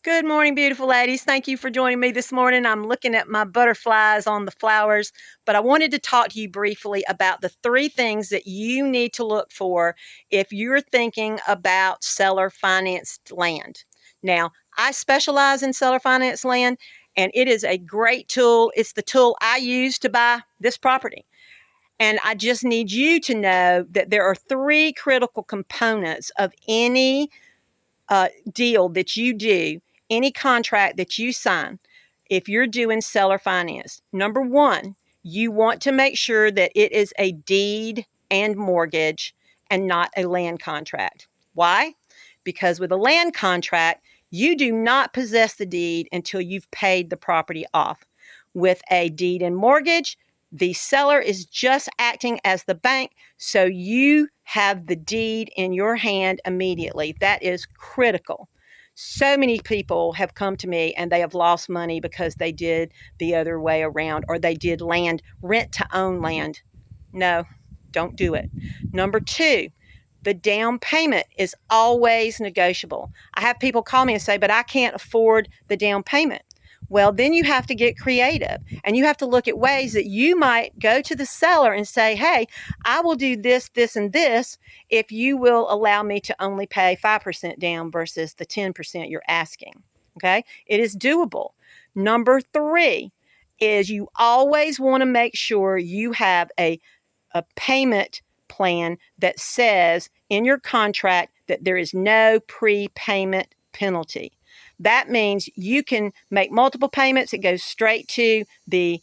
Good morning, beautiful ladies. Thank you for joining me this morning. I'm looking at my butterflies on the flowers, but I wanted to talk to you briefly about the 3 things that you need to look for if you're thinking about seller financed land. Now, I specialize in seller financed land, and it is a great tool. It's the tool I use to buy this property. And I just need you to know that there are 3 critical components of any deal that you do, any contract that you sign, if you're doing seller finance. Number 1, you want to make sure that it is a deed and mortgage and not a land contract. Why? Because with a land contract, you do not possess the deed until you've paid the property off. With a deed and mortgage, the seller is just acting as the bank, so you have the deed in your hand immediately. That is critical. So many people have come to me and they have lost money because they did the other way around, or they did rent to own land. No, don't do it. Number 2, the down payment is always negotiable. I have people call me and say, but I can't afford the down payment. Well, then you have to get creative and you have to look at ways that you might go to the seller and say, hey, I will do this, this, and this if you will allow me to only pay 5% down versus the 10% you're asking. Okay? It is doable. Number 3 is you always want to make sure you have a payment plan that says in your contract that there is no prepayment penalty. That means you can make multiple payments. It goes straight to the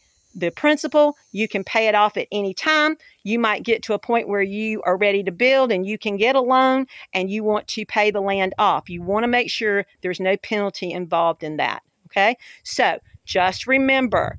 principal. You can pay it off at any time. You might get to a point where you are ready to build and you can get a loan and you want to pay the land off. You want to make sure there's no penalty involved in that. Okay? So just remember,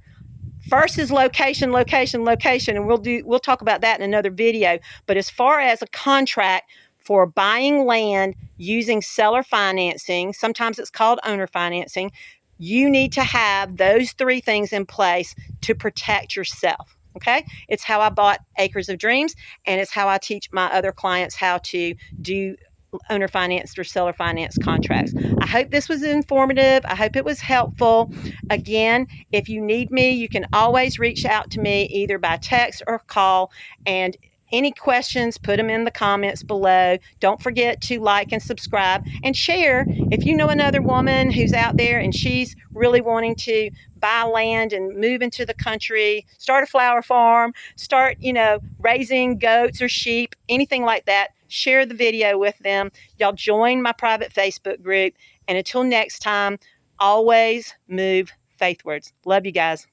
first is location, location, location, and we'll talk about that in another video. But as far as a contract for buying land using seller financing, sometimes it's called owner financing, you need to have those 3 things in place to protect yourself. Okay? It's how I bought Acres of Dreams, and it's how I teach my other clients how to do owner financed or seller finance contracts. I hope this was informative. I hope it was helpful. Again, if you need me, you can always reach out to me either by text or call. And any questions, put them in the comments below. Don't forget to like and subscribe and share. If you know another woman who's out there and she's really wanting to buy land and move into the country, start a flower farm, start, raising goats or sheep, anything like that, share the video with them. Y'all join my private Facebook group. And until next time, always move faithwards. Love you guys.